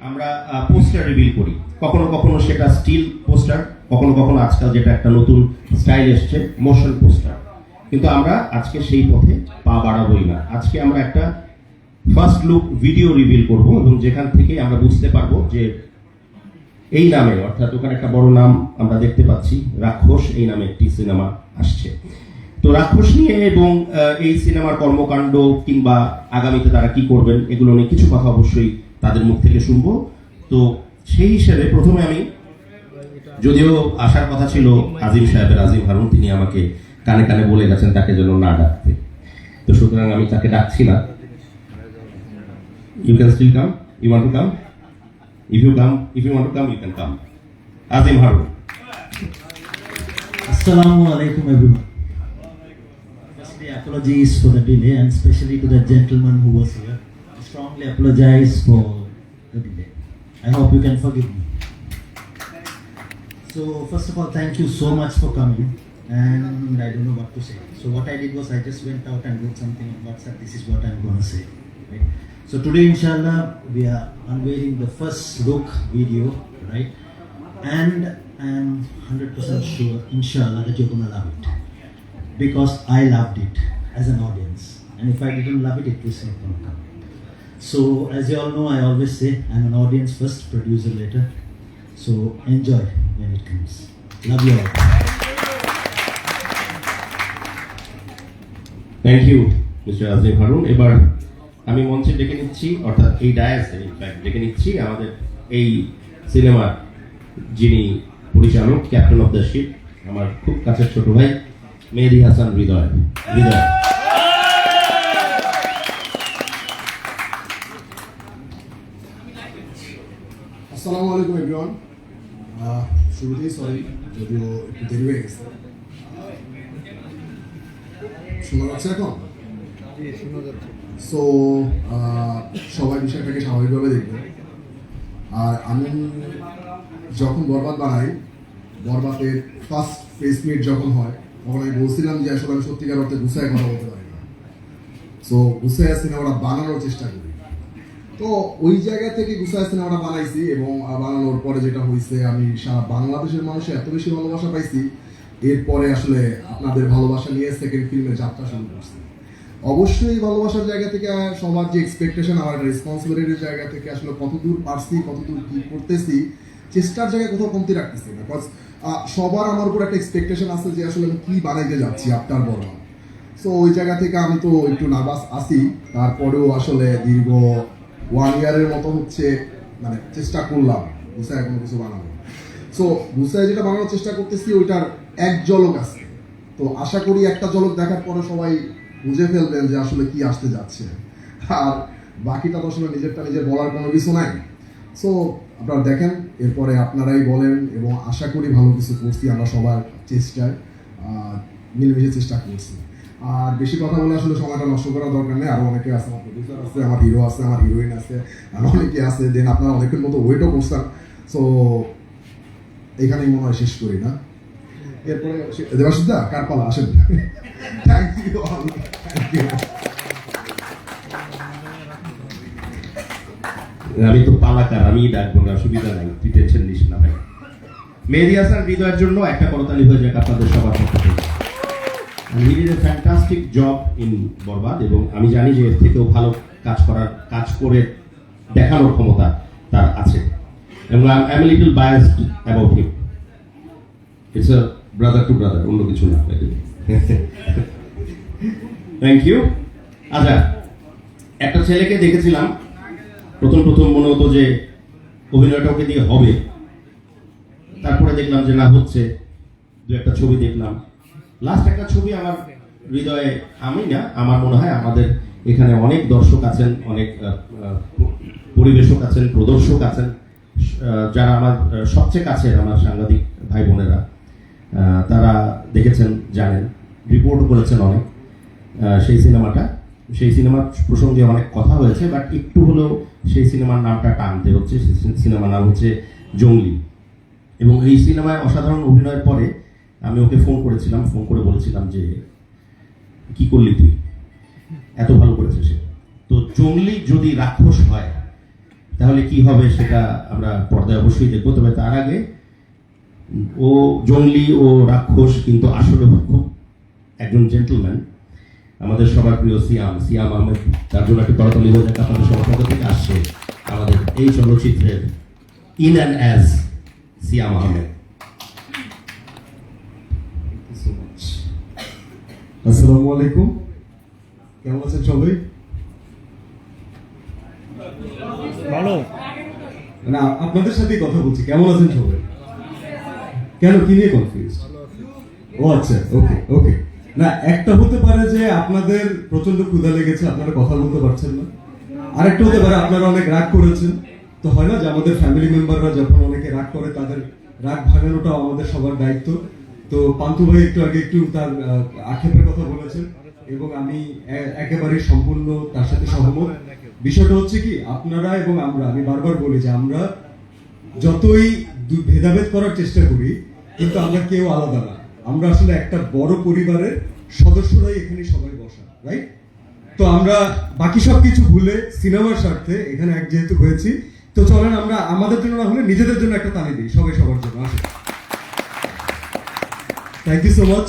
আমরা poster reveal করি, কখনো কখনো সেটা স্টিল পোস্টার, কখনো কখনো আজকাল যেটা একটা নতুন স্টাইল এসছে মোশন পোস্টার। কিন্তু আমরা আজকে সেই পথে পা বাড়াবোই না। আজকে আমরা একটা ফার্স্ট লুক ভিডিও রিভিল করব এবং যেখান থেকে আমরা বুঝতে পারবো যে এই নামে, অর্থাৎ ওখানে একটা বড় নাম আমরা দেখতে পাচ্ছি, রাক্ষস, এই নামে একটি সিনেমা আসছে। তো রাক্ষস নিয়ে এবং এই সিনেমার কর্মকাণ্ড কিংবা আগামীতে তারা কি করবেন এগুলো নিয়ে কিছু কথা অবশ্যই তাদের মুখ থেকে শুনবো। তো সেই হিসেবে প্রথমে আমি, যদিও আসার কথা ছিল আজিম সাহেবের, আজিম হারুন, তিনি আমাকে কানে কানে বলে গেছেন তাকে যেন না ডাকতে, তো সুতরাং আমি তাকে ডাকছি না। You can still come, you want to come, if you want to come you can come. Azim Harun. Assalamu alaikum everyone. Firstly, apologies for the delay and especially to the gentleman who was here. I strongly apologize for the delay. I hope you can forgive me. So first of all, thank you so much for coming, and I don't know what to say. So what I did was I just went out and wrote something on WhatsApp. This is what I'm going to say. Right? So today, inshallah, we are unveiling the first look video, right? And I'm 100% sure, inshallah, that you're gonna love it, because I loved it as an audience. And if I didn't love it, it was not gonna come. So as you all know, I always say I'm an audience first, producer later. So enjoy when it comes. Love you all. Thank you, Mr. Azim Harun. এবার আমি মঞ্চে ডেকে নিচ্ছি, অর্থাৎ এই ডায়াসে in fact ডেকে নিচ্ছি আমাদের এই সিনেমার যিনি পরিচালক, ক্যাপ্টেন অফ দ্য শিপ, আমার খুব কাছের ছোট ভাই মেহেদী হাসান হৃদয়। আসসালামু আলাইকুম এভরিওয়ান। শুরুতেই সরি, যদিও একটু দেরি হয়ে গেছে। শোনা যাচ্ছে এখন? সো সবাই বিষয়টাকে স্বাভাবিকভাবে দেখবে। আর আমি যখন বরবাদ বানাই, বরবাদের ফার্স্ট প্রেস মিট যখন হয়, তখন আমি বলছিলাম যে আসলে আমি সত্যিকার অর্থে গুছায় কথা বলতে পারি না। সো গুছায় সিনেমাটা বানানোর চেষ্টা করি। তো ওই জায়গা থেকে গুছায় সিনেমাটা বানাইছি এবং বানানোর পরে যেটা হয়েছে, আমি সারা বাংলাদেশের মানুষের এত বেশি ভালোবাসা পাইছি, এরপরে আসলে আপনাদের ভালোবাসা নিয়ে সেকেন্ড ফিল্মের যাত্রা শুরু করছি। অবশ্যই ভালোবাসার জায়গা থেকে সবার যে এক্সপেকটেশন, আমার রেসপন্সিবিলিটির জায়গা থেকে আসলে কতদূর পারছি, কতদূর কি করতেছি, চেষ্টার জায়গায় কোথাও কমতি রাখতেছি না। বিকজ সবার আমার উপর একটা এক্সপেকটেশন আছে যে আসলে আমি কি বানাইতে যাচ্ছি আফটার বরবাদ। সো ওই জায়গা থেকে আমি তো একটু নার্ভাস আছি। তারপরেও আসলে দীর্ঘ 1 ইয়ারের মতো হচ্ছে মানে চেষ্টা করলাম গুছায় কোনো কিছু বানাবো। সো গুছায় যেটা বানানোর চেষ্টা করতেছি ওইটার এক ঝলক আছে। তো আশা করি একটা ঝলক দেখার পরে সবাই বুঝে ফেলবেন যে আসলে কি আসতে যাচ্ছে। আর বাকিটা তো আসলে নিজেরটা নিজের বলার কোনো কিছু নাই। সো আপনারা দেখেন, এরপরে আপনারাই বলেন, এবং আশা করি ভালো কিছু করছি আমরা সবার চেষ্টায়, মিলেমিশে চেষ্টা করছি। আর বেশি কথা বলে আসলে সময়টা নষ্ট করার দরকার নেই। আরও অনেকে আছে, আমার প্রডিউসার আছে, আমার হিরো আছে, আমার হিরোইন আছে, আর অনেকে আছে। দেন আপনারা অনেকের মতো ওয়েটও করছেন। সো এখানেই মনে হয় শেষ করি না। এরপরে দেবাশিসদা কার পালা, আসেন। Thank you all, thank you. আমি তো পালাকার, আমি ডাকবো না, অসুবিধা নাই, তুই টেনশন নিস না ভাই। মেহেদী হাসান হৃদয়ের জন্য একটা করতালি হয়ে যাক আপনাদের সবার পক্ষ থেকে। He did a fantastic job in Barbaad, এবং আমি জানি যে এর থেকেও ভালো কাজ করে দেখানোর ক্ষমতা তার আছে, এবং I am a little biased about him. It's a brother to brother, অন্য কিছু না। Thank you. আচ্ছা, একটা ছেলেকে দেখেছিলাম প্রথম মনে হতো যে অভিনয়টা ওকে দিয়ে হবে, তারপরে দেখলাম যে না হচ্ছে। দু একটা ছবি দেখলাম, লাস্ট একটা ছবি আমার হৃদয়ে, আমি না, আমার মনে হয় আমাদের এখানে অনেক দর্শক আছেন, অনেক পরিবেশক আছেন, প্রদর্শক আছেন, যারা আমার সবচেয়ে কাছের আমার সাংবাদিক ভাই বোনেরা, তারা দেখেছেন, জানেন, রিপোর্ট করেছেন অনেক সেই সিনেমার প্রসঙ্গে অনেক কথা হয়েছে, বাট একটু হলেও সেই সিনেমার নামটা টানতে হচ্ছে। সিনেমার নাম হচ্ছে জঙ্গলি, এবং এই সিনেমায় অসাধারণ অভিনয়ের পরে আমি ওকে ফোন করে বলেছিলাম যে কি করলি তুই, এত ভালো করেছে সে। তো জঙ্গলি যদি রাক্ষস হয় তাহলে কি হবে সেটা আমরা পর্দায় অবশ্যই দেখবো। তবে তার আগে ও জঙ্গলি ও রাক্ষস কিন্তু আসলে খুব একজন জেন্টলম্যান, আমাদের সবার প্রিয় সিয়াম আহমেদ। তার জন্য একটা করতালি হয়ে যাক আপনাদের সবার পক্ষ থেকে আসছে আমাদের এই চলচ্চিত্রের ইন অ্যান্ড অ্যাজ সিয়াম আহমেদ। আসসালামু আলাইকুম, কেমন আছেন সবাই? ভালো। মানে আপনাদের সাথেই কথা বলছি, কেমন আছেন সবাই? কেন, কি নিয়ে কনফিউজ? ও আচ্ছা, ওকে ওকে। না, একটা হতে পারে যে আপনাদের প্রচন্ড ক্ষুধা লেগেছে, আপনারা কথা বলতে পারছেন না। আরেকটা হতে পারে আপনারা অনেক রাগ করেছেন। তো হয় না যে আমাদের ফ্যামিলি মেম্বাররা যখন অনেকে রাগ করে তাদের রাগ ভাঙানোটাও আমাদের সবার দায়িত্ব। তো পান্থু ভাই একটু আগে একটু তার আক্ষেপের কথা বলেছেন এবং আমি একেবারে সম্পূর্ণ তার সাথে সহমত। বিষয়টা হচ্ছে কি, আপনারা এবং আমরা, আমি বারবার বলি যে আমরা যতই ভেদাভেদ করার চেষ্টা করি কিন্তু আমরা কেউ আলাদা না। আমরা আসলে একটা বড় পরিবারের সদস্যরাই এখানে সবাই বসা, রাইট? তো আমরা বাকি সবকিছু ভুলে সিনেমার স্বার্থে এখানে এক যেহেতু হয়েছি, তো চলেন আমরা আমাদের জন্য না হলে নিজেদের জন্য একটা তালি দিই, সবাই সবার জন্য। আসে, থ্যাংক ইউ সো মাচ।